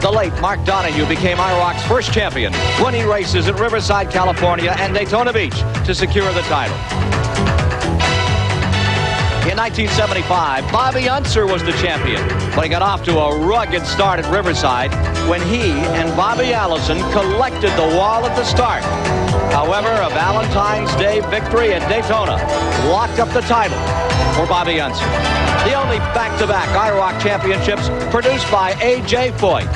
The late Mark Donahue became IROC's first champion, winning races at Riverside, California and Daytona Beach to secure the title. In 1975, Bobby Unser was the champion, but he got off to a rugged start at Riverside when he and Bobby Allison collected the wall at the start. However, a Valentine's Day victory at Daytona locked up the title for Bobby Unser. The only back-to-back IROC championships produced by A.J. Foyt.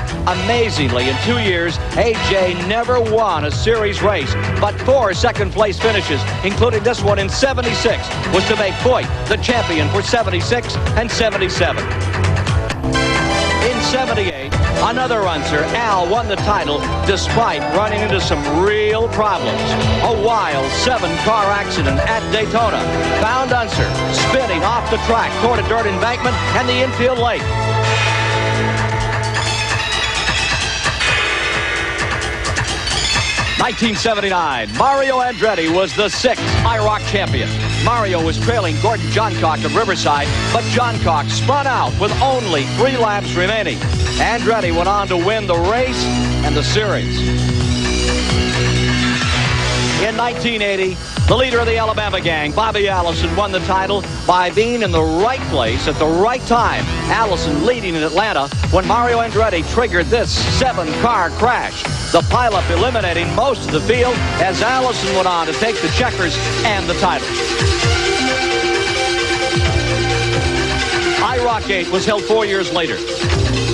Amazingly, in 2 years, A.J. never won a series race, but 4 second-place finishes, including this one in '76, was to make Foyt the champion for '76 and '77. In '78, another Unser, Al, won the title despite running into some real problems. A wild 7-car accident at Daytona found Unser spinning off the track toward a dirt embankment and the infield lake. '79, Mario Andretti was the 6th IROC champion. Mario was trailing Gordon Johncock of Riverside, but Johncock spun out with only 3 laps remaining. Andretti went on to win the race and the series. In 1980, the leader of the Alabama gang, Bobby Allison, won the title by being in the right place at the right time. Allison leading in Atlanta when Mario Andretti triggered this 7-car crash. The pileup eliminating most of the field as Allison went on to take the checkers and the title. IROC 8 was held 4 years later.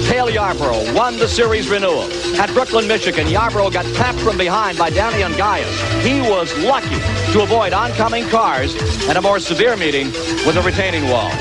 Cale Yarborough won the series renewal. At Brooklyn, Michigan, Yarborough got tapped from behind by Danny Ungaius. He was lucky to avoid oncoming cars and a more severe meeting with a retaining wall.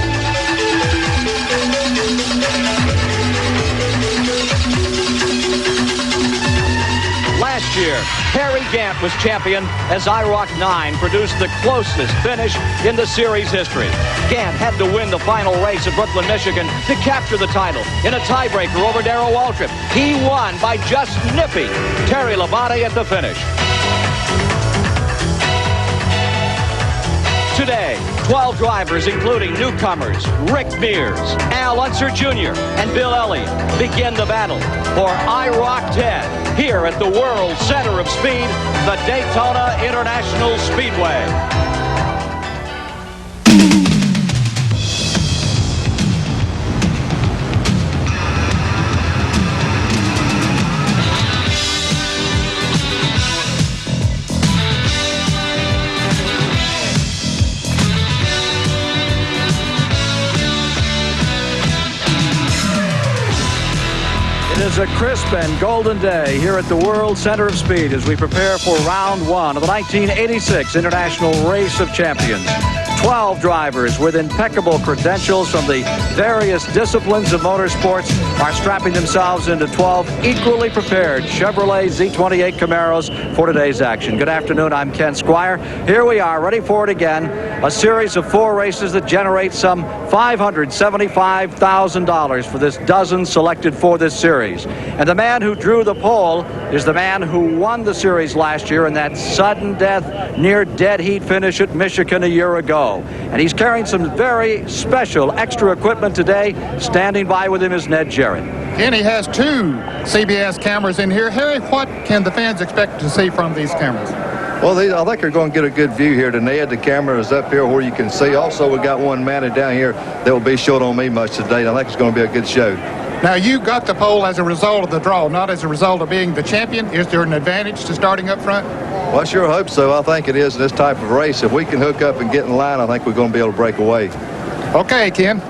Last year, Harry Gant was champion as IROC 9 produced the closest finish in the series history. Gant had to win the final race at Brooklyn, Michigan to capture the title in a tiebreaker over Darrell Waltrip. He won by just nipping Terry Labonte at the finish. Today, 12 drivers, including newcomers Rick Mears, Al Unser Jr., and Bill Elliott, begin the battle for IROC 10 here at the World Center of Speed, the Daytona International Speedway. It is a crisp and golden day here at the World Center of Speed as we prepare for round 1 of the 1986 International Race of Champions. 12 drivers with impeccable credentials from the various disciplines of motorsports are strapping themselves into 12 equally prepared Chevrolet Z28 Camaros for today's action. Good afternoon, I'm Ken Squire. Here we are, ready for it again. A series of 4 races that generate some $575,000 for this dozen selected for this series. And the man who drew the pole is the man who won the series last year in that sudden death, near dead heat finish at Michigan a year ago. And he's carrying some very special extra equipment today. Standing by with him is Ned Jarrett. And he has 2 CBS cameras in here. Harry, what can the fans expect to see from these cameras? Well, I think they're going to get a good view here today. The camera is up here where you can see. Also, we got one mounted down here that will be short on me much today. I think it's going to be a good show. Now, you got the pole as a result of the draw, not as a result of being the champion. Is there an advantage to starting up front? Well, I sure hope so. I think it is in this type of race. If we can hook up and get in line, I think we're going to be able to break away. Okay, Ken.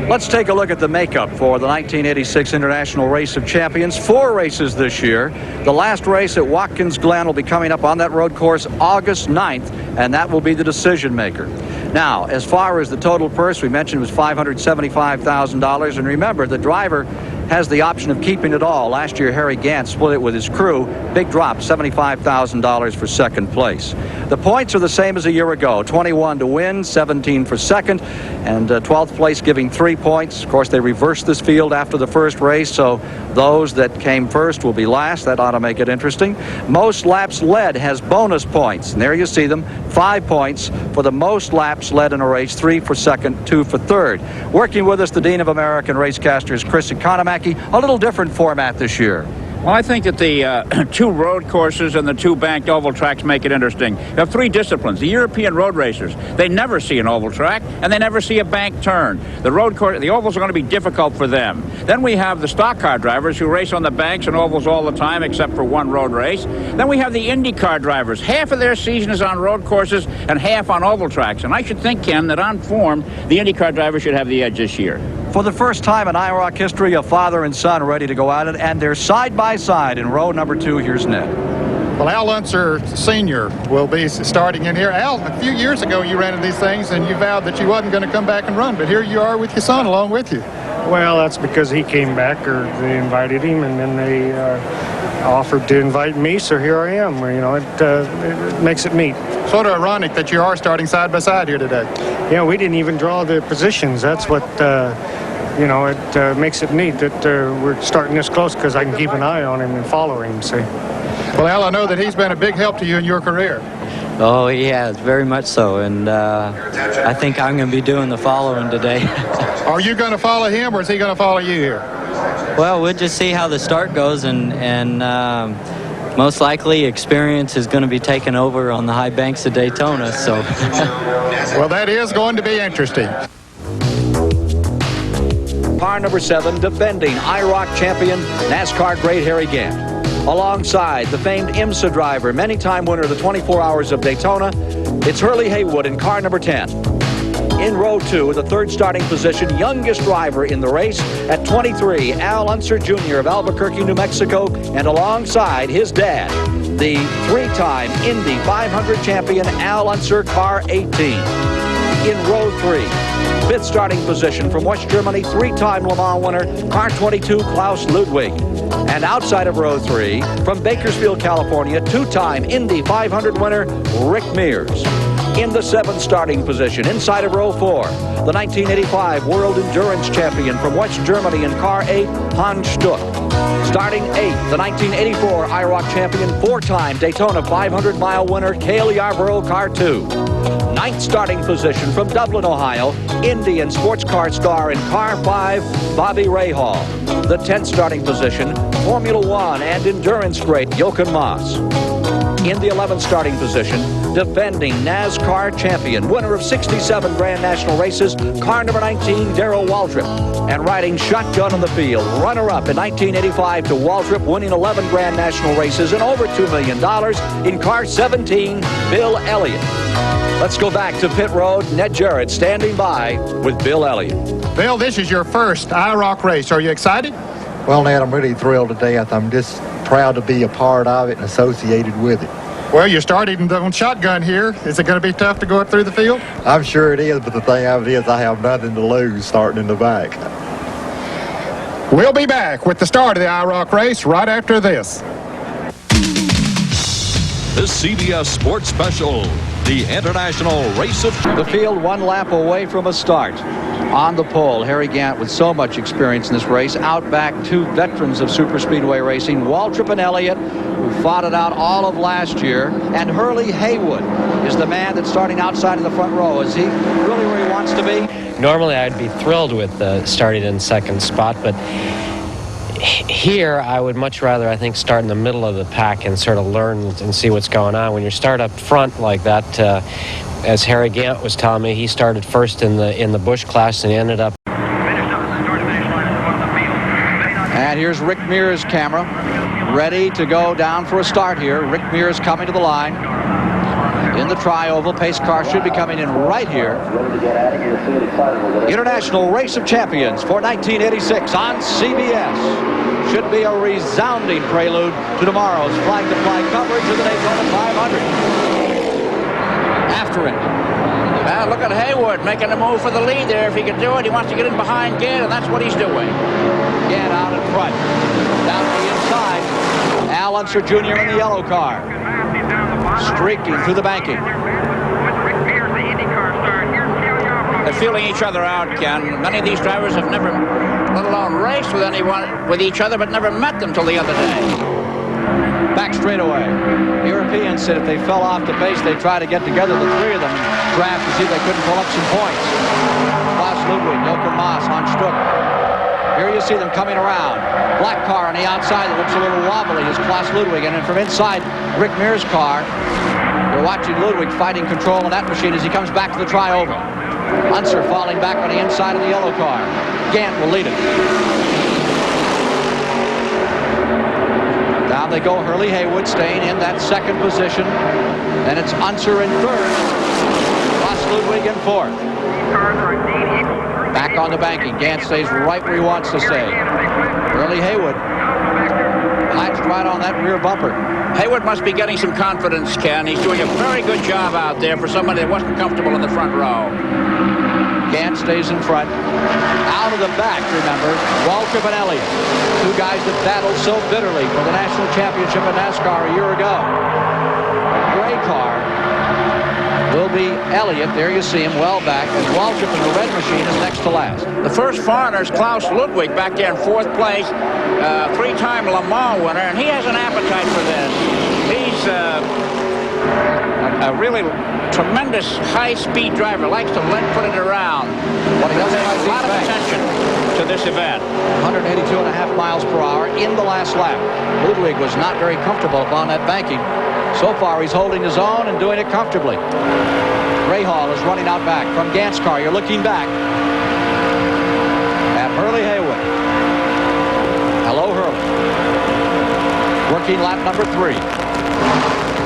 Let's take a look at the makeup for the 1986 International Race of Champions. 4 races this year. The last race at Watkins Glen will be coming up on that road course August 9th, and that will be the decision maker. Now, as far as the total purse, we mentioned was $575,000. And remember, the driver has the option of keeping it all. Last year, Harry Gant split it with his crew. Big drop, $75,000 for second place. The points are the same as a year ago. 21 to win, 17 for second, and 12th place giving 3 points. Of course, they reversed this field after the first race, so those that came first will be last. That ought to make it interesting. Most laps led has bonus points, and there you see them. 5 points for the most laps led in a race, 3 for second, 2 for third. Working with us, the Dean of American Racecasters, Chris Economack. Jackie, a little different format this year. Well, I think that the two road courses and the two banked oval tracks make it interesting. You have three disciplines. The European road racers, they never see an oval track, and they never see a banked turn. The ovals are going to be difficult for them. Then we have the stock car drivers who race on the banks and ovals all the time, except for one road race. Then we have the IndyCar drivers. Half of their season is on road courses and half on oval tracks. And I should think, Ken, that on form, the IndyCar drivers should have the edge this year. For the first time in IROC history, a father and son ready to go at it, and they're side by side in row number 2. Here's Ned. Well, Al Unser Sr. will be starting in here. Al, a few years ago you ran into these things and you vowed that you wasn't going to come back and run, but here you are with your son along with you. Well, that's because he came back, or they invited him, and then they offered to invite me, so here I am. You know, it makes it neat. Sort of ironic that you are starting side by side here today. Yeah, we didn't even draw the positions. That's what, you know, it makes it neat that we're starting this close because I can keep an eye on him and follow him, see. Well, Al, I know that he's been a big help to you in your career. Oh, yeah, very much so, and I think I'm going to be doing the following today. Are you going to follow him, or is he going to follow you here? Well, we'll just see how the start goes, and most likely experience is going to be taken over on the high banks of Daytona, so. Well, that is going to be interesting. Car number 7, defending IROC champion, NASCAR great Harry Gant. Alongside the famed IMSA driver, many-time winner of the 24 Hours of Daytona, it's Hurley Haywood in car number 10. In row 2, the third starting position, youngest driver in the race at 23, Al Unser Jr. of Albuquerque, New Mexico, and alongside his dad, the 3-time Indy 500 champion, Al Unser, car 18. In row 3, fifth starting position from West Germany, 3-time Le Mans winner, car 22, Klaus Ludwig. And outside of row 3, from Bakersfield, California, 2-time Indy 500 winner, Rick Mears. In the 7th starting position, inside of row 4, the 1985 World Endurance Champion from West Germany in car 8, Hans Stuck. Starting 8th, the 1984 IROC Champion, 4-time Daytona 500-mile winner, Cale Yarborough, car 2. 9th starting position from Dublin, Ohio, Indy and sports car star in car 5, Bobby Rahal. The 10th starting position, Formula One and endurance great Jochen Mass. In the 11th starting position, defending NASCAR champion, winner of 67 Grand National races, car number 19, Darrell Waltrip. And riding shotgun on the field, runner-up in 1985 to Waltrip, winning 11 Grand National races and over $2 million in car 17, Bill Elliott. Let's go back to pit road. Ned Jarrett standing by with Bill Elliott. Bill, this is your first IROC race. Are you excited? Well, Ned, I'm really thrilled today. I'm just proud to be a part of it and associated with it. Well, you're starting on shotgun here. Is it going to be tough to go up through the field? I'm sure it is, but the thing of it is I have nothing to lose starting in the back. We'll be back with the start of the IROC race right after this. This CBS Sports Special, the International Race of... The field 1 lap away from a start. On the pole, Harry Gant with so much experience in this race. Out back, 2 veterans of super speedway racing, Waltrip and Elliott, who fought it out all of last year. And Hurley Haywood is the man that's starting outside of the front row. Is he really where he wants to be? Normally, I'd be thrilled with starting in second spot, but here I would much rather, I think, start in the middle of the pack and sort of learn and see what's going on. When you start up front like that, as Harry Gant was telling me, he started first in the Busch class and he ended up. And here's Rick Mears' camera, ready to go down for a start here. Rick Mears coming to the line. In the tri-oval, pace car should be coming in right here. International Race of Champions for 1986 on CBS. Should be a resounding prelude to tomorrow's flag-to-flag coverage of the Daytona 500. After it. Well, look at Haywood making a move for the lead there. If he can do it, he wants to get in behind Gant, and that's what he's doing. Gant out in front. Down to the inside. Al Unser Jr. in the yellow car. Streaking through the banking. They're feeling each other out, Ken. Many of these drivers have never, let alone raced with anyone, with each other, but never met them till the other day. Back straightaway. Europeans said if they fell off the pace, they'd try to get together, the 3 of them, and draft to see if they couldn't pull up some points. Klaus Ludwig, Jochen Mass, Hans Stuck. Here you see them coming around. Black car on the outside that looks a little wobbly is Klaus Ludwig. And then from inside Rick Mears' car, you're watching Ludwig fighting control on that machine as he comes back to the tri-oval. Unser falling back on the inside of the yellow car. Gant will lead it. Down they go. Hurley Haywood staying in that second position. Then it's Unser in third. Klaus Ludwig in fourth. Back on the banking. Gant stays right where he wants to stay. Hurley Haywood latched right on that rear bumper. Haywood must be getting some confidence, Ken. He's doing a very good job out there for somebody that wasn't comfortable in the front row. Gant stays in front. Out of the back, remember, Waltrip and Elliott. Two guys that battled so bitterly for the national championship in NASCAR a year ago. Gray car will be Elliott. There you see him well back. And Waltrip in the red machine is next to last. The first foreigner is Klaus Ludwig back there in fourth place. Three-time Le Mans winner, and he has an appetite for this. He's a really tremendous high-speed driver, likes to put it around. But he doesn't like a lot of attention to this event. 182.5 miles per hour in the last lap. Ludwig was not very comfortable upon that banking. So far, he's holding his own and doing it comfortably. Rahal is running out back from Gant's car. You're looking back at Hurley Haywood. Hello, Hurley. Working lap number 3.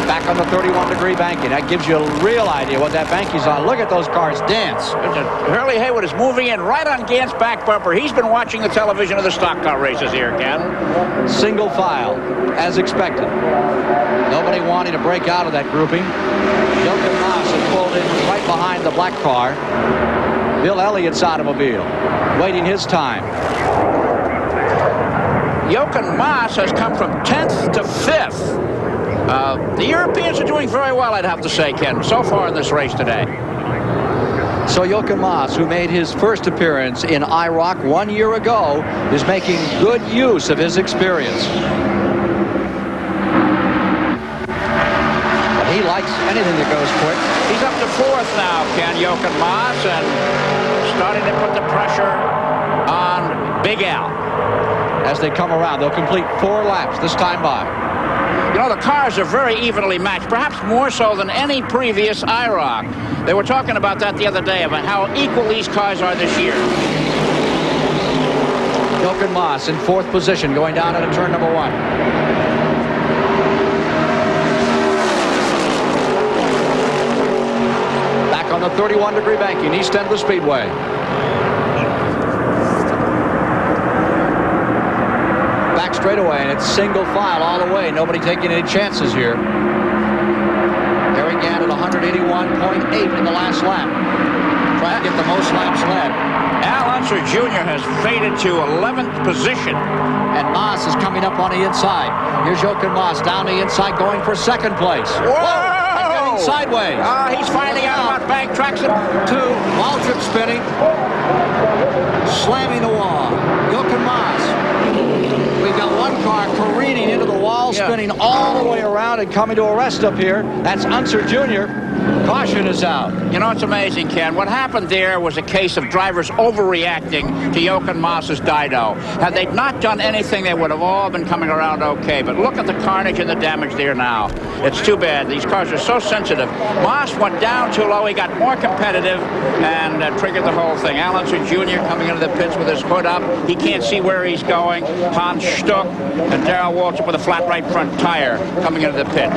Back on the 31-degree banking. That gives you a real idea what that banking's on. Look at those cars dance. Hurley Haywood is moving in right on Gant's back bumper. He's been watching the television of the stock car races here, Ken. Single file, as expected. Nobody wanting to break out of that grouping. Jochen Mass is pulled in right behind the black car. Bill Elliott's automobile, waiting his time. Jochen Mass has come from 10th to 5th. The Europeans are doing very well, I'd have to say, Ken, so far in this race today. So Jochen Mass, who made his first appearance in IROC 1 year ago, is making good use of his experience. But he likes anything that goes quick. He's up to 4th now, Ken, Jochen Mass, and starting to put the pressure on Big Al. As they come around, they'll complete 4 laps this time by. You know, the cars are very evenly matched, perhaps more so than any previous IROC. They were talking about that the other day, about how equal these cars are this year. Jochen Mass in 4th position, going down into turn number 1. Back on the 31-degree banking, east end of the Speedway. Straight away, and it's single file all the way. Nobody taking any chances here. Harry Gant at 181.8 in the last lap. Trying to get the most laps led. Al Unser Jr. has faded to 11th position. And Maas is coming up on the inside. Here's Jochen Maas down the inside going for 2nd place. Whoa! Sideways. He's finding out about bank tracks. 2. Waltrip spinning. Slamming the wall. Jochen Maas. We've got one car careening into the wall, spinning all the way around and coming to a rest up here. That's Unser Jr. Caution is out. You know, it's amazing, Ken. What happened there was a case of drivers overreacting to Jochen Maas's dyno. Had they not done anything, they would have all been coming around okay. But look at the carnage and the damage there now. It's too bad. These cars are so sensitive. Maas went down too low. He got more competitive and triggered the whole thing. Al Unser Jr. coming into the pits with his hood up. He can't see where he's going. Hans Stuck and Darrell Waltrip with a flat right front tire coming into the pits.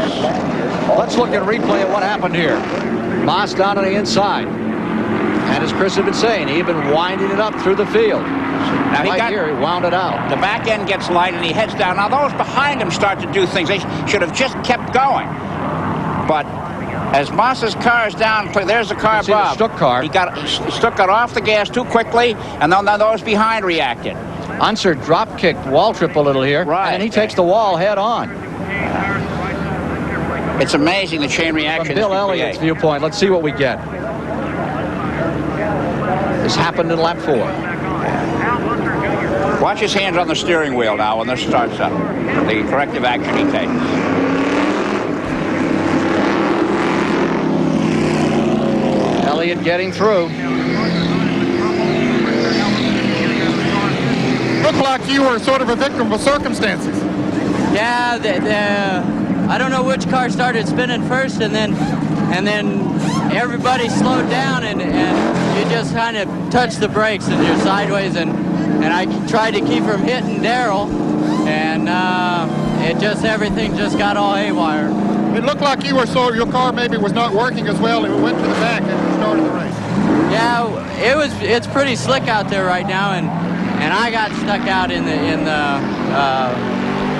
Let's look at a replay of what happened here. Maas down on the inside. And as Chris had been saying, he'd been winding it up through the field. Now he wound it out. The back end gets light and he heads down. Now those behind him start to do things. They should have just kept going. But as Maas's car is down, there's the car above. The Stuck car. Stuck got off the gas too quickly, and then those behind reacted. Unser drop-kicked Waltrip a little here, right, and he takes the wall head on. It's amazing the chain reaction. From Bill Elliott's viewpoint, let's see what we get. This happened in lap 4. Watch his hands on the steering wheel now when this starts up. The corrective action he takes. Elliott getting through. looked like you were sort of a victim of circumstances. Yeah, I don't know which car started spinning first, and then everybody slowed down, and you just kind of touch the brakes and you're sideways, and I tried to keep from hitting Daryl, and everything just got all haywire. It looked like you were your car maybe was not working as well. It went to the back and started the race. Yeah, it's pretty slick out there right now, and I got stuck out in the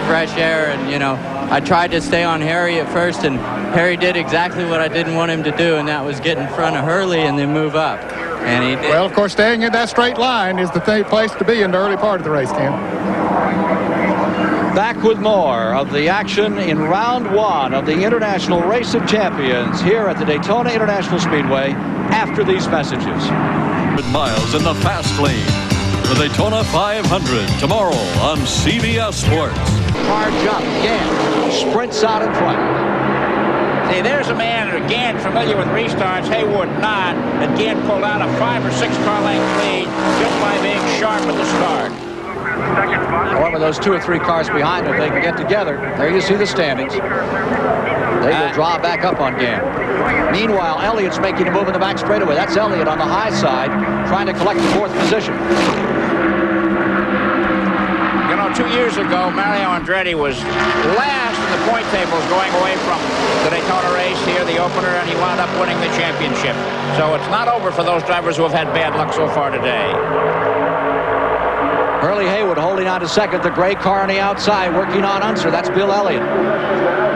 fresh air, and I tried to stay on Harry at first, and Harry did exactly what I didn't want him to do, and that was get in front of Hurley and then move up. And he did. Well, of course, staying in that straight line is the place to be in the early part of the race, Ken. Back with more of the action in round one of the International Race of Champions here at the Daytona International Speedway after these messages. Miles in the fast lane. The Daytona 500 tomorrow on CBS Sports. Hard jump. Gann sprints out in front. See, there's a man, again, familiar with restarts, Haywood not, and Gann pulled out a 5 or 6 car length lead just by being sharp at the start. However, those 2 or 3 cars behind him, they can get together. There you see the standings. They will draw back up on Gann. Meanwhile, Elliott's making a move in the back straightaway. That's Elliott on the high side, trying to collect the 4th position. 2 years ago, Mario Andretti was last in the point tables going away from the Daytona race here, the opener, and he wound up winning the championship. So it's not over for those drivers who have had bad luck so far today. Hurley Haywood holding on to second. The gray car on the outside working on Unser. That's Bill Elliott.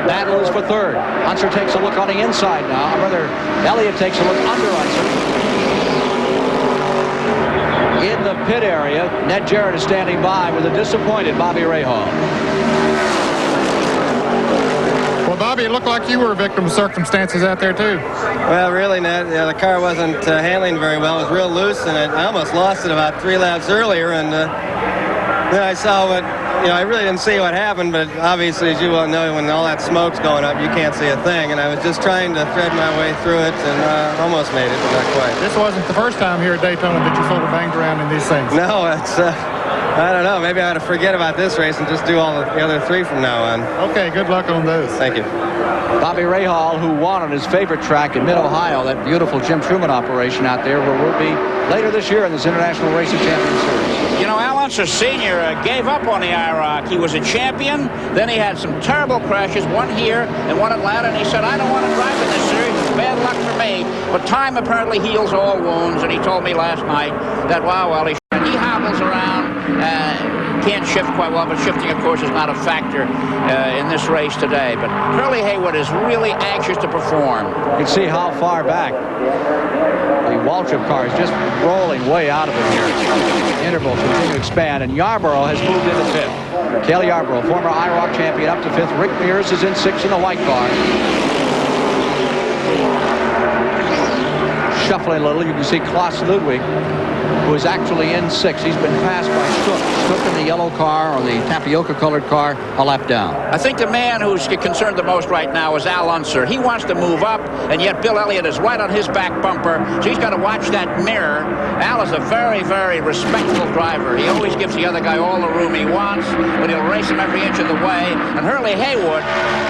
Battle is for third. Unser takes a look on the inside now. Rather, Elliott takes a look under Unser. In the pit area, Ned Jarrett is standing by with a disappointed Bobby Rahal. Well, Bobby, it looked like you were a victim of circumstances out there, too. Well, really, Ned, the car wasn't handling very well. It was real loose, and I almost lost it about 3 laps earlier, and then I saw what, I really didn't see what happened, but obviously, as you well know, when all that smoke's going up, you can't see a thing, and I was just trying to thread my way through it, and almost made it, but not quite. This wasn't the first time here at Daytona that you sort of banged around in these things. No, it's, I don't know, maybe I ought to forget about this race and just do all the other 3 from now on. Okay, good luck on those. Thank you. Bobby Rahal, who won on his favorite track in Mid-Ohio, that beautiful Jim Truman operation out there, where we'll be later this year in this International Race of Champions Series. Al Unser Sr. Gave up on the IROC. He was a champion. Then he had some terrible crashes, one here and one at Atlanta, and he said, I don't want to drive in this series. It's bad luck for me. But time apparently heals all wounds, and he told me last night that, he hobbles around, can't shift quite well, but shifting, of course, is not a factor in this race today. But Hurley Haywood is really anxious to perform. You can see how far back the Waltrip car is just rolling way out of it here. Intervals continue to expand, and Yarborough has moved into 5th. Cale Yarborough, former IROC champion, up to 5th. Rick Mears is in 6th in the white car. Shuffling a little, you can see Klaus Ludwig, who is actually in 6th. He's been passed by Stuck. Stuck in the yellow car, or the tapioca-colored car, a lap down. I think the man who's concerned the most right now is Al Unser. He wants to move up, and yet Bill Elliott is right on his back bumper, so he's got to watch that mirror. Al is a very, very respectful driver. He always gives the other guy all the room he wants, but he'll race him every inch of the way. And Hurley Haywood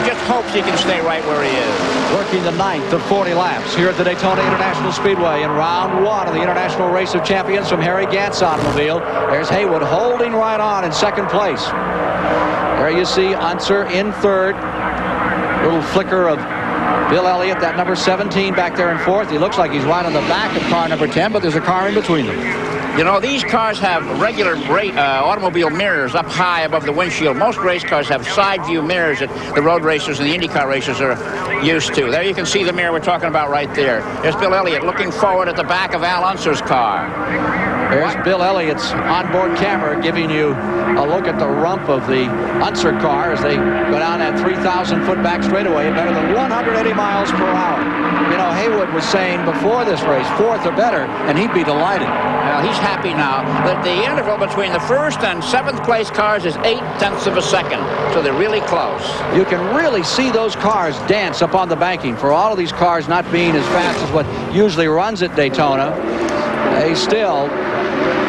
just hopes he can stay right where he is. Working the 9th of 40 laps here at the Daytona International Speedway in round 1 of the International Race of Champions from Harry Gant's automobile. There's Haywood holding right on in 2nd place. There you see Unser in 3rd. Little flicker of Bill Elliott, that number 17 back there in 4th. He looks like he's right on the back of car number 10, but there's a car in between them. These cars have regular automobile mirrors up high above the windshield. Most race cars have side view mirrors that the road racers and the IndyCar racers are used to. There you can see the mirror we're talking about right there. There's Bill Elliott looking forward at the back of Al Unser's car. There's Bill Elliott's onboard camera giving you a look at the rump of the Unser car as they go down that 3,000-foot back straightaway at better than 180 miles per hour. Haywood was saying before this race, 4th or better, and he'd be delighted. Well, he's happy now. The interval between the 1st and 7th place cars is 0.8 of a second, so they're really close. You can really see those cars dance up on the banking. For all of these cars not being as fast as what usually runs at Daytona, they still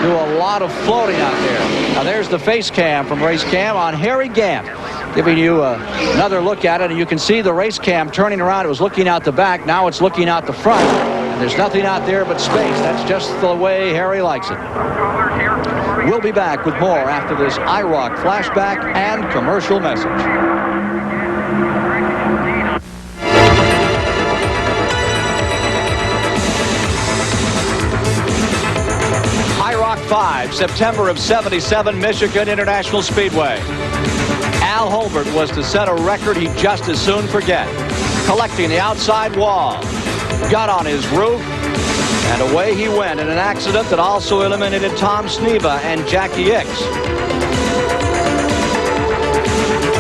do a lot of floating out there. Now there's the face cam from race cam on Harry Gant, giving you another look at it, and you can see the race cam turning around. It was looking out the back. Now it's looking out the front, and there's nothing out there but space. That's just the way Harry likes it. We'll be back with more after this IROC flashback and commercial message. IROC 5, September of '77, Michigan International Speedway. Al Holbert was to set a record he'd just as soon forget. Collecting the outside wall. Got on his roof, and away he went in an accident that also eliminated Tom Sneva and Jackie Ickx.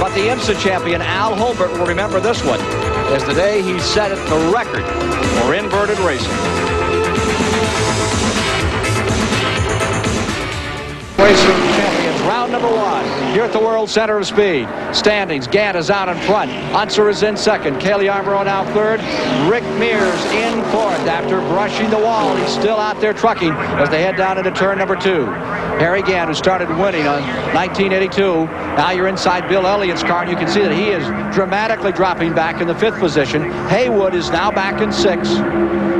But the IMSA champion Al Holbert will remember this one as the day he set the record for inverted racing. Racing champions, round number 1, here at the World Center of Speed. Standings, Gant is out in front. Unser is in second. Cale Yarborough now third. Rick Mears in fourth. After brushing the wall, he's still out there trucking as they head down into turn number 2. Harry Gant, who started winning on 1982. Now you're inside Bill Elliott's car, and you can see that he is dramatically dropping back in the 5th position. Haywood is now back in 6th.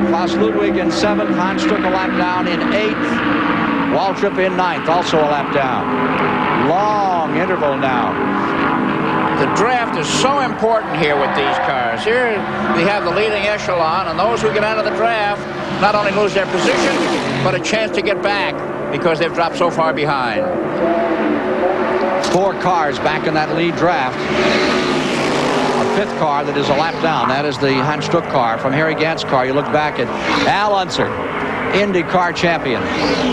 Klaus Ludwig in 7th. Hans Stuck a lap down in 8th. Waltrip in 9th, also a lap down. Long interval now. The draft is so important here with these cars. Here we have the leading echelon, and those who get out of the draft not only lose their position, but a chance to get back because they've dropped so far behind. 4 cars back in that lead draft. A 5th car that is a lap down. That is the Hans Stuck car from Harry Gant's car. You look back at Al Unser, IndyCar champion,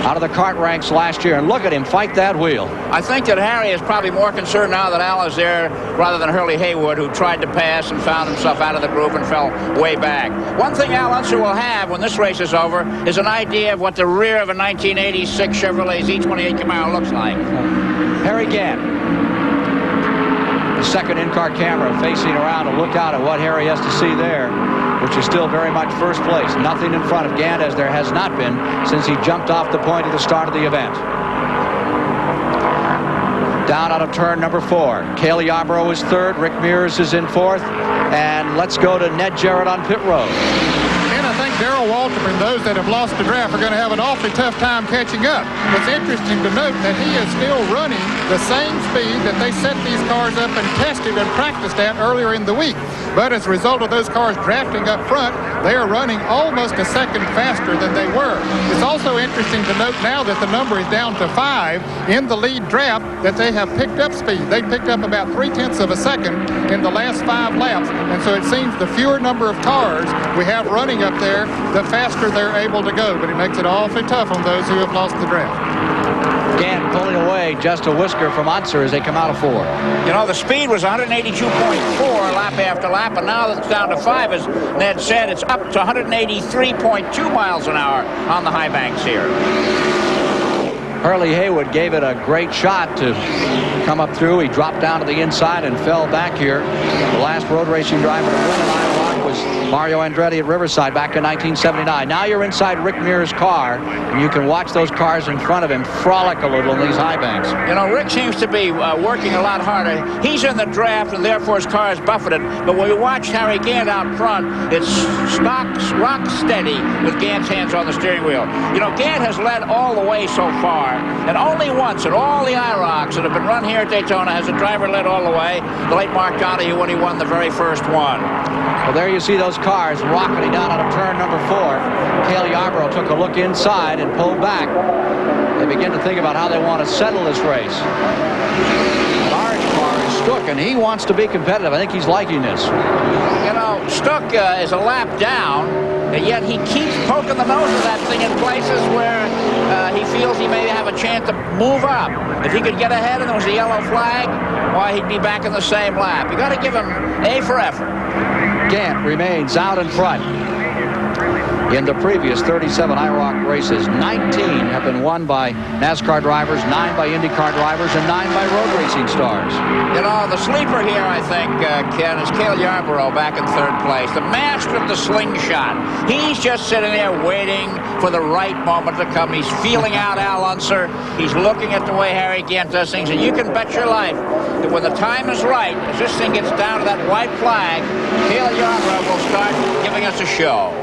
out of the kart ranks last year, and look at him fight that wheel. I think that Harry is probably more concerned now that Al is there rather than Hurley Haywood, who tried to pass and found himself out of the group and fell way back. One thing Al Unser will have when this race is over is an idea of what the rear of a 1986 Chevrolet Z28 Camaro looks like. Harry Gant, the second in-car camera facing around to look out at what Harry has to see there, which is still very much first place. Nothing in front of Gant, as there has not been since he jumped off the point at the start of the event. Down out of turn number 4. Cale Yarborough is 3rd. Rick Mears is in 4th. And let's go to Ned Jarrett on pit road. And I think Darrell Waltrip and those that have lost the draft are going to have an awfully tough time catching up. It's interesting to note that he is still running the same speed that they set these cars up and tested and practiced at earlier in the week. But as a result of those cars drafting up front, they are running almost a second faster than they were. It's also interesting to note now that the number is down to 5 in the lead draft, that they have picked up speed. They picked up about 0.3 of a second in the last 5 laps. And so it seems the fewer number of cars we have running up there, the faster they're able to go. But it makes it awfully tough on those who have lost the draft. Gant pulling away just a whisker from Unser as they come out of 4. You know, the speed was 182.4 lap after lap, and now it's down to 5, as Ned said. It's up to 183.2 miles an hour on the high banks here. Hurley Haywood gave it a great shot to come up through. He dropped down to the inside and fell back here. The last road racing driver to win an IROC was Mario Andretti at Riverside back in 1979. Now you're inside Rick Mears' car, and you can watch those cars in front of him frolic a little in these high banks. You know, Rick seems to be working a lot harder. He's in the draft, and therefore his car is buffeted. But when you watch Harry Gant out front, it's stock, rock steady with Gant's hands on the steering wheel. You know, Gant has led all the way so far, and only once in all the IROCs that have been run here at Daytona has a driver led all the way. The late Mark Donahue when he won the very first one. Well, there you see those cars rocketing down out of turn number 4. Cale Yarborough took a look inside and pulled back. They begin to think about how they want to settle this race. That orange car is Stuck, and he wants to be competitive. I think he's liking this. You know, Stuck is a lap down, and yet he keeps poking the nose of that thing in places where he feels he may have a chance to move up. If he could get ahead and there was a yellow flag, why, he'd be back in the same lap. You got to give him A for effort. Gant remains out in front. In the previous 37 IROC races, 19 have been won by NASCAR drivers, 9 by IndyCar drivers, and 9 by road racing stars. You know, the sleeper here, I think, Ken, is Cale Yarborough back in third place. The master of the slingshot. He's just sitting there waiting for the right moment to come. He's feeling out Al Unser. He's looking at the way Harry Gant does things, and you can bet your life that when the time is right, as this thing gets down to that white flag, Cale Yarborough will start giving us a show.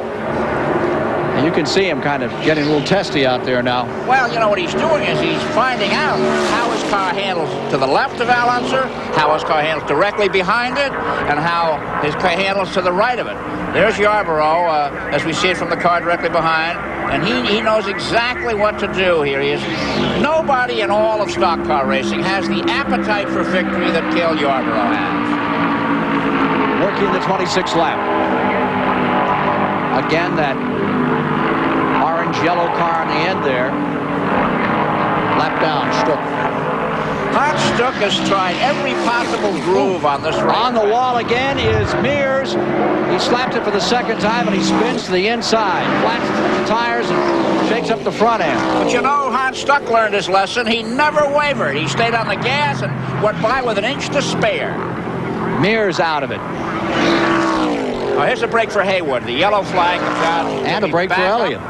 And you can see him kind of getting a little testy out there now. Well, you know what he's doing is he's finding out how his car handles to the left of Al Unser, how his car handles directly behind it, and how his car handles to the right of it. There's Yarborough, as we see it from the car directly behind, and he knows exactly what to do here. Nobody in all of stock car racing has the appetite for victory that Cale Yarborough has. Working the 26th lap. Again, that orange-yellow car in the end there. Lap down, Stuck. Hart Stuck has tried every possible groove on this race. On the wall again is Mears. He slapped it for the second time, and he spins to the inside. Flats the tires and shakes up the front end. But you know, Hart Stuck learned his lesson. He never wavered. He stayed on the gas and went by with an inch to spare. Mears out of it. Oh, here's a break for Haywood. The yellow flag. And a break for Elliott.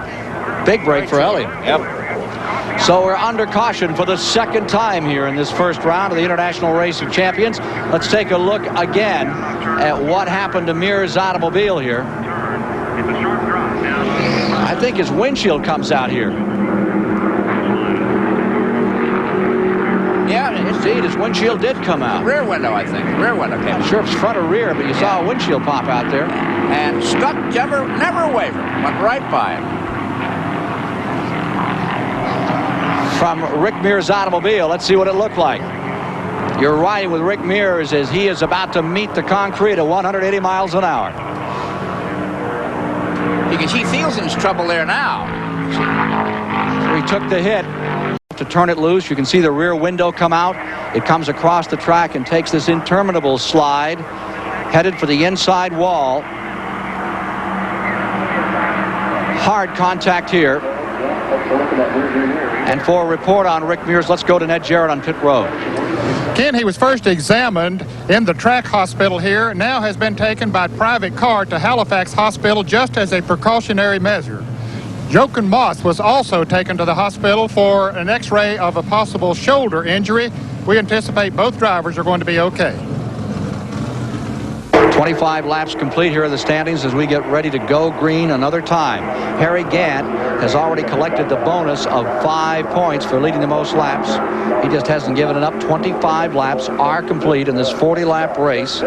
Big break for Elliott. Yep. So we're under caution for the second time here in this first round of the International Race of Champions. Let's take a look again at what happened to Mears' automobile here. I think his windshield comes out here. Yeah, Indeed, his windshield did come out. Rear window, I think. Rear window came out. Not sure if it's front or rear, but you saw a windshield pop out there. And Stuck never wavered. Went right by him. From Rick Mears' automobile, let's see what it looked like. You're riding with Rick Mears as he is about to meet the concrete at 180 miles an hour. You can see Thielsen's trouble there now. So he took the hit to turn it loose. You can see the rear window come out. It comes across the track and takes this interminable slide, headed for the inside wall. Hard contact here. And for a report on Rick Mears, let's go to Ned Jarrett on pit road. Ken, he was first examined in the track hospital here, now has been taken by private car to Halifax Hospital just as a precautionary measure. Jochen Moss was also taken to the hospital for an x-ray of a possible shoulder injury. We anticipate both drivers are going to be okay. 25 laps complete here in the standings as we get ready to go green another time. Harry Gant has already collected the bonus of 5 points for leading the most laps. He just hasn't given it up. 25 laps are complete in this 40-lap race.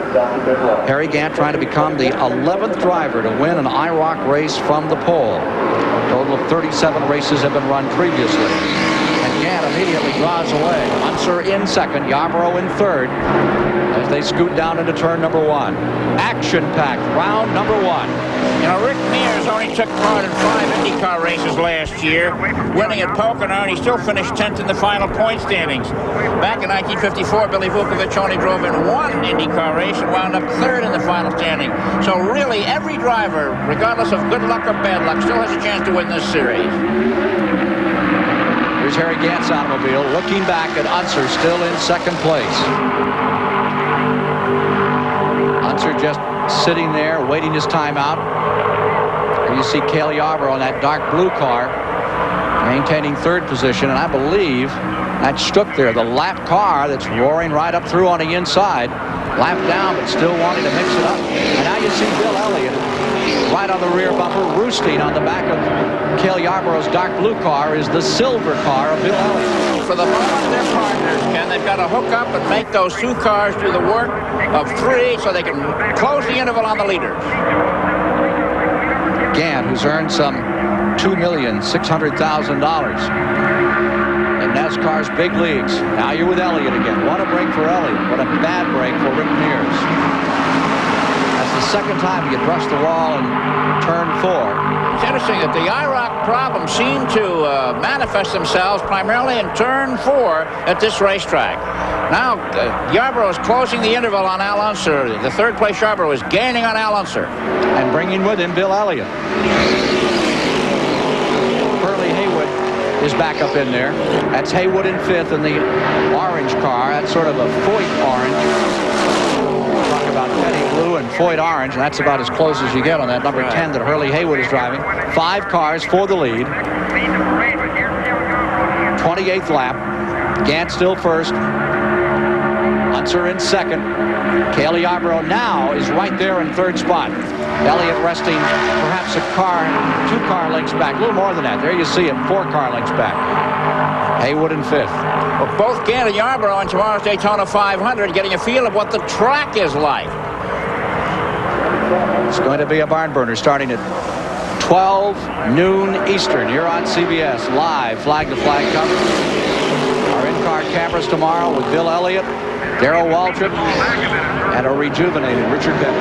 Harry Gant trying to become the 11th driver to win an IROC race from the pole. A total of 37 races have been run previously. And Gant immediately draws away. Unser in second, Yarborough in third, as they scoot down into turn number 1. Action-packed round number 1. You know, Rick Mears only took part in 5 IndyCar races last year, winning at Pocono, and he still finished 10th in the final point standings. Back in 1954, Billy Vukovich only drove in 1 IndyCar race and wound up 3rd in the final standing. So really, every driver, regardless of good luck or bad luck, still has a chance to win this series. Here's Harry Gant's automobile looking back at Unser, still in second place. Unser just sitting there, waiting his time out. And you see Cale Yarborough in that dark blue car, maintaining third position. And I believe that's Stuck there, the lap car that's roaring right up through on the inside. Lap down, but still wanting to mix it up. And now you see Bill Elliott right on the rear bumper, roosting on the back of Cale Yarborough's dark blue car is the silver car of Bill Elliott. For the moment, they're partners, Ken. They've got to hook up and make those 2 cars do the work of 3 so they can close the interval on the leaders. Gant, who's earned some $2,600,000 in NASCAR's big leagues. Now you're with Elliott again. What a break for Elliott. What a bad break for Rick Mears. That's the second time he had brushed the wall in turn 4. It's interesting that the IROC problems seem to manifest themselves primarily in turn 4 at this racetrack. Now, Yarborough is closing the interval on Al Unser. The third place Yarborough is gaining on Al Unser. And bringing with him Bill Elliott. is back up in there. That's Haywood in 5th in the orange car. That's sort of a Foyt orange. Talk about Petty blue and Foyt orange, and that's about as close as you get on that number 10 that Hurley Haywood is driving. 5 cars for the lead. 28th lap. Gant still first. Unser in second. Cale Yarborough now is right there in 3rd spot. Elliott resting perhaps a car, 2 car lengths back. A little more than that. There you see him, 4 car lengths back. Haywood in 5th. Well, both Gant and Yarborough on tomorrow's Daytona 500 getting a feel of what the track is like. It's going to be a barn burner starting at 12 noon Eastern here on CBS. Live flag-to-flag coverage. Our in-car cameras tomorrow with Bill Elliott, Darrell Waltrip, and a rejuvenated Richard Petty.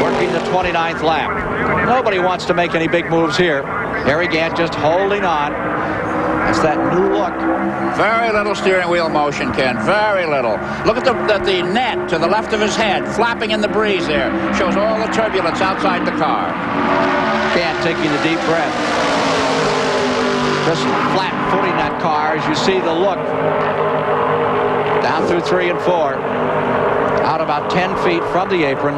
Working the 29th lap. Nobody wants to make any big moves here. Harry Gant just holding on. That's that new look. Very little steering wheel motion, Ken. Very little. Look at the net to the left of his head, flapping in the breeze there. Shows all the turbulence outside the car. Gant taking the deep breath. Just flat-footing that car as you see the look. Down through 3 and 4. Out about 10 feet from the apron.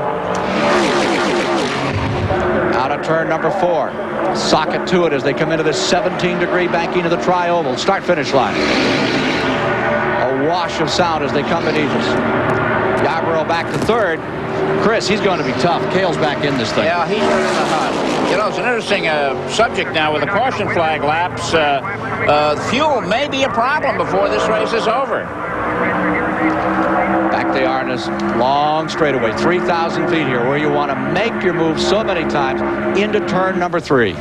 Out of turn number 4. Socket to it as they come into this 17-degree banking of the tri-oval. Start-finish line. A wash of sound as they come beneath us. Yarborough back to 3rd. Chris, he's going to be tough. Cale's back in this thing. Yeah, he's in the hunt. You know, it's an interesting subject now with the caution flag laps. Fuel may be a problem before this race is over. Back they are in this long straightaway, 3,000 feet here, where you want to make your move so many times into turn number 3.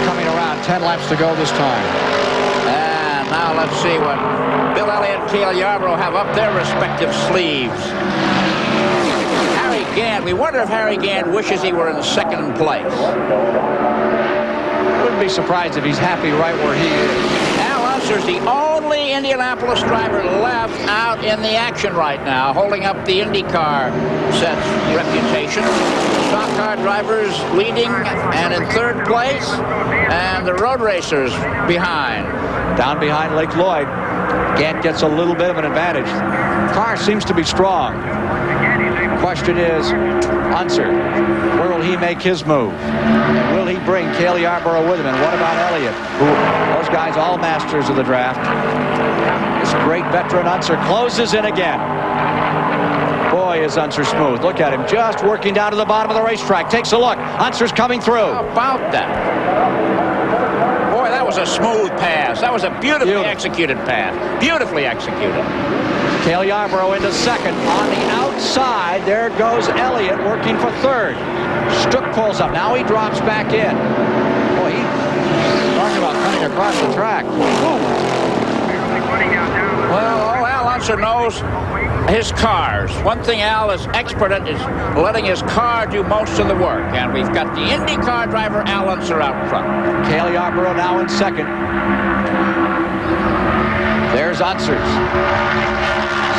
Coming around, 10 laps to go this time. And now let's see what Bill Elliott and Cale Yarborough have up their respective sleeves. Harry Gant, we wonder if Harry Gant wishes he were in 2nd place. Wouldn't be surprised if he's happy right where he is. Al Unser's the only Indianapolis driver left out in the action right now, holding up the IndyCar set's reputation. Stock car drivers leading and in 3rd place, and the road racers behind. Down behind Lake Lloyd, Gant gets a little bit of an advantage. Car seems to be strong. Question is, Unser, where will he make his move? And will he bring Cale Yarborough with him? And what about Elliott? Those guys all masters of the draft. This great veteran Unser closes in again. Boy, is Unser smooth. Look at him, just working down to the bottom of the racetrack. Takes a look. Unser's coming through. How about that? Boy, that was a smooth pass. That was a beautifully executed pass. Beautifully executed. Cale Yarborough into 2nd. On the outside, there goes Elliott working for 3rd. Stuck pulls up. Now he drops back in. Boy, he's talking about cutting across the track. Well, Al Unser knows his cars. One thing Al is expert at is letting his car do most of the work. And we've got the IndyCar driver, Al Unser, out front. Cale Yarborough now in 2nd. There's Unser's.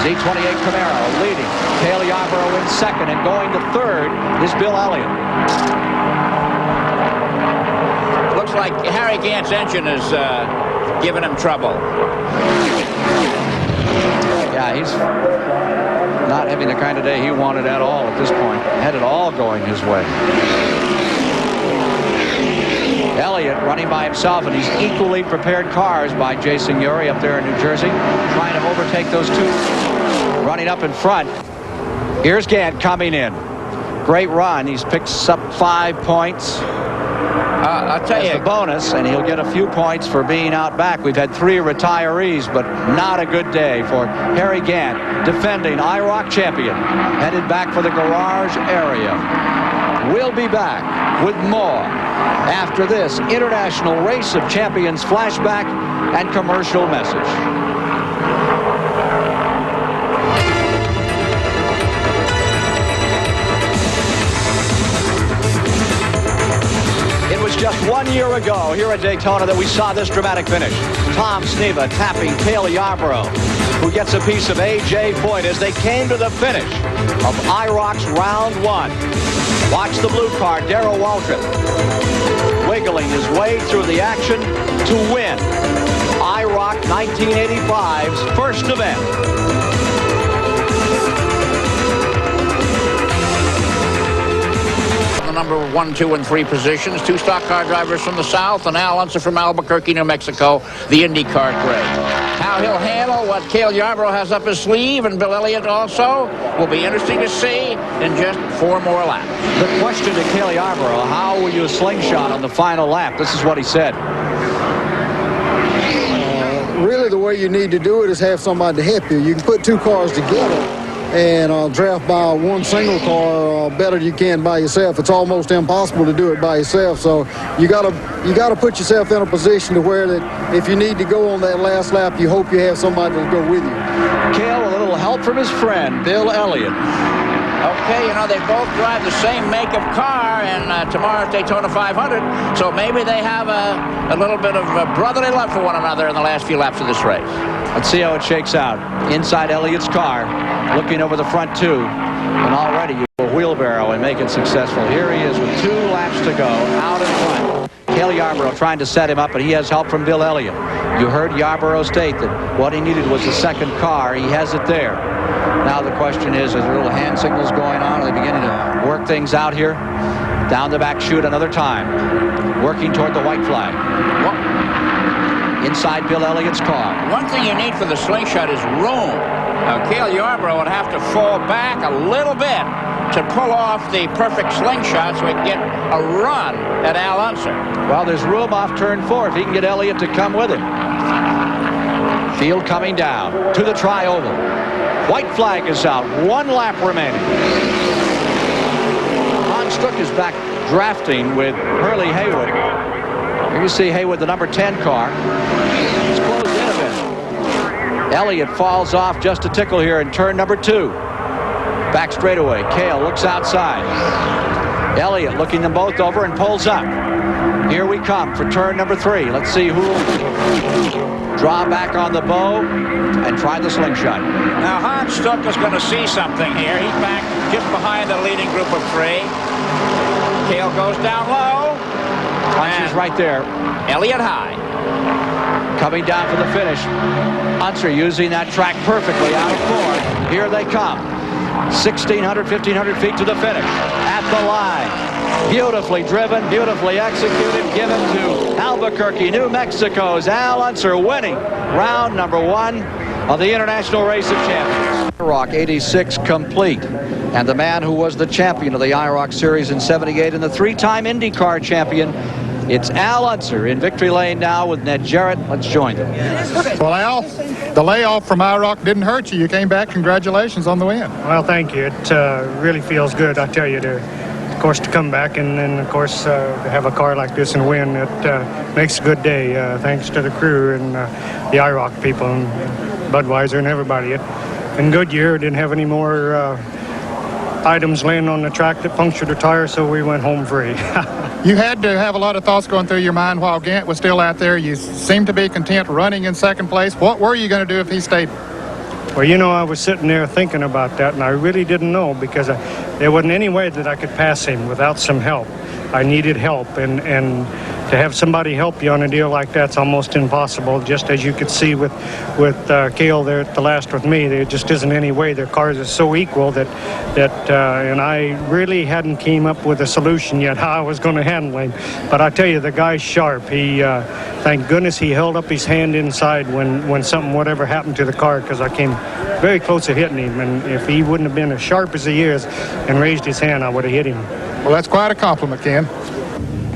Z28 Camaro leading. Cale Yarborough in 2nd, and going to 3rd is Bill Elliott. Looks like Harry Gant's engine is giving him trouble. Yeah, he's not having the kind of day he wanted at all at this point. Had it all going his way. Elliott running by himself, and these equally prepared cars by Jason Urey up there in New Jersey, trying to overtake those 2 running up in front. Here's Gant coming in. Great run. He's picked up 5 points. I'll tell you, the bonus, and he'll get a few points for being out back. We've had 3 retirees, but not a good day for Harry Gant, defending IROC champion, headed back for the garage area. We'll be back with more after this International Race of Champions flashback and commercial message. It was just 1 year ago here at Daytona that we saw this dramatic finish. Tom Sneva tapping Cale Yarborough. who gets a piece of A.J. Foyt as they came to the finish of IROC's round 1. Watch the blue car, Darrell Waltrip, wiggling his way through the action to win IROC 1985's first event. The number 1, 2, and 3 positions, 2 stock car drivers from the South, and Al Unser from Albuquerque, New Mexico, the IndyCar grade. How he'll handle what Cale Yarborough has up his sleeve, and Bill Elliott also, will be interesting to see in just 4 more laps. The question to Cale Yarborough, how will you slingshot on the final lap? This is what he said. Really, the way you need to do it is have somebody to help you. You can put 2 cars together and draft by one single car better than you can by yourself. It's almost impossible to do it by yourself. So you gotta put yourself in a position to where that if you need to go on that last lap, you hope you have somebody to go with you. Cale, a little help from his friend, Bill Elliott. Okay, you know, they both drive the same make of car in tomorrow's Daytona 500, so maybe they have a little bit of brotherly love for one another in the last few laps of this race. Let's see how it shakes out. Inside Elliott's car, looking over the front 2, and already you a wheelbarrow and make it successful. Here he is with 2 laps to go, out in front. Cale Yarborough trying to set him up, and he has help from Bill Elliott. You heard Yarborough state that what he needed was the second car. He has it there. Now the question is there little hand signals going on? Are they beginning to work things out here? Down the back chute another time. Working toward the white flag. Inside Bill Elliott's car. One thing you need for the slingshot is room. Cale Yarborough would have to fall back a little bit to pull off the perfect slingshot so he can get a run at Al Unser. Well, there's room off turn 4 if he can get Elliott to come with him. Field coming down to the tri-oval. White flag is out. 1 lap remaining. Hans Stuck is back drafting with Hurley Haywood. Here you see Haywood, the number 10 car. He's closed in a bit. Elliott falls off just a tickle here in turn number 2. Back straightaway. Cale looks outside. Elliott looking them both over and pulls up. Here we come for turn number 3. Let's see who will draw back on the bow and try the slingshot. Now Hans Stuck is going to see something here. He's back just behind the leading group of 3. Cale goes down low. Punch is right there. Elliott high. Coming down for the finish. Unser using that track perfectly out of 4. Here they come. 1,600, 1,500 feet to the finish. At the line. Beautifully driven, beautifully executed. Given to Albuquerque, New Mexico's Al Unser, winning round number 1 of the International Race of Champions. IROC 86 complete. And the man who was the champion of the IROC Series in '78 and the 3-time IndyCar champion, it's Al Unser in victory lane now with Ned Jarrett. Let's join them. Well, Al, the layoff from IROC didn't hurt you. You came back. Congratulations on the win. Well, thank you. It really feels good, I tell you, of course, to come back and then, of course, to have a car like this and win. It makes a good day, thanks to the crew and the IROC people and Budweiser and everybody. In Goodyear, didn't have any more items laying on the track that punctured the tire, so we went home free. You had to have a lot of thoughts going through your mind while Gant was still out there. You seemed to be content running in second place. What were you going to do if he stayed? Well, you know, I was sitting there thinking about that, and I really didn't know because there wasn't any way that I could pass him without some help. I needed help, and to have somebody help you on a deal like that's almost impossible. Just as you could see with Cale there at the last with me, there just isn't any way. Their cars are so equal that and I really hadn't came up with a solution yet how I was going to handle him. But I tell you, the guy's sharp. He, thank goodness, he held up his hand inside when something whatever happened to the car, because I came very close to hitting him, and if he wouldn't have been as sharp as he is and raised his hand, I would have hit him. Well, that's quite a compliment, Ken.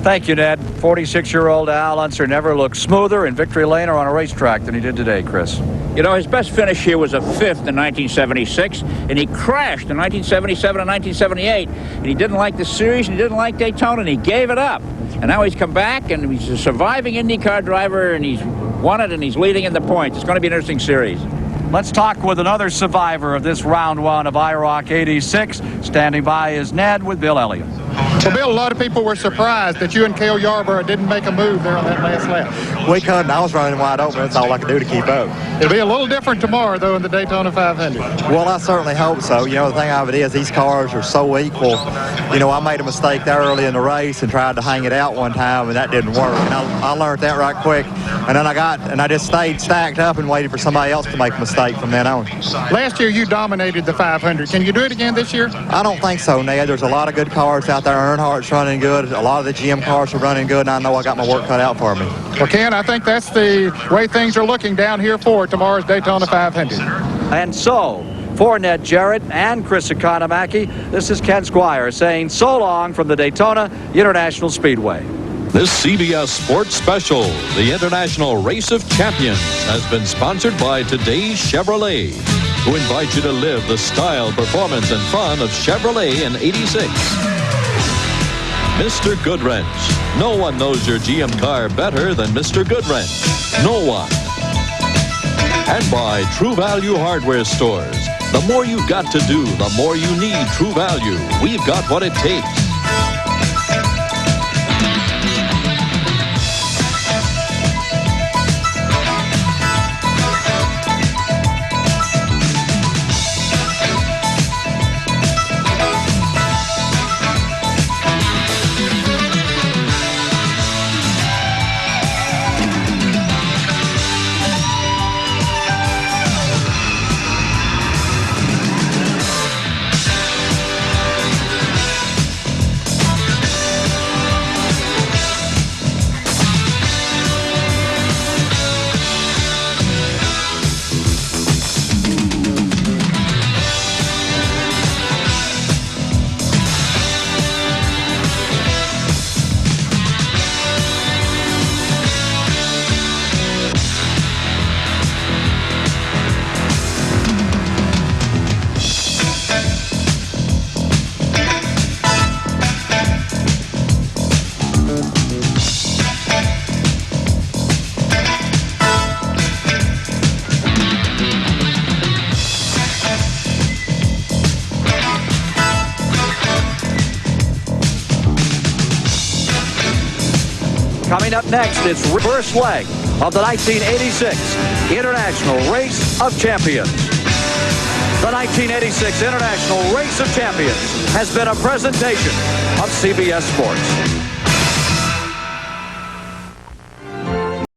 Thank you, Ned. 46-year-old Al Unser never looked smoother in victory lane or on a racetrack than he did today, Chris. You know, his best finish here was a 5th in 1976, and he crashed in 1977 and 1978, and he didn't like the series, and he didn't like Daytona, and he gave it up. And now he's come back, and he's a surviving IndyCar driver, and he's won it, and he's leading in the points. It's going to be an interesting series. Let's talk with another survivor of this round 1 of IROC 86. Standing by is Ned with Bill Elliott. Well, Bill, a lot of people were surprised that you and Cale Yarborough didn't make a move there on that last lap. We couldn't. I was running wide open. That's all I could do to keep up. It'll be a little different tomorrow, though, in the Daytona 500. Well, I certainly hope so. You know, the thing of it is these cars are so equal. You know, I made a mistake there early in the race and tried to hang it out one time, and that didn't work. And I learned that right quick. And then I just stayed stacked up and waited for somebody else to make a mistake from then on. Last year, you dominated the 500. Can you do it again this year? I don't think so, Ned. There's a lot of good cars out there. Earnhardt's running good. A lot of the GM cars are running good, and I know I got my work cut out for me. Well, Ken, I think that's the way things are looking down here for tomorrow's Daytona 500. And so, for Ned Jarrett and Chris Economaki, this is Ken Squire saying so long from the Daytona International Speedway. This CBS Sports Special, the International Race of Champions, has been sponsored by today's Chevrolet, who invite you to live the style, performance, and fun of Chevrolet in '86. Mr. Goodwrench. No one knows your GM car better than Mr. Goodwrench. No one. And by True Value Hardware Stores. The more you've got to do, the more you need True Value. We've got what it takes. Coming up next, it's reverse leg of the 1986 International Race of Champions. The 1986 International Race of Champions has been a presentation of CBS Sports.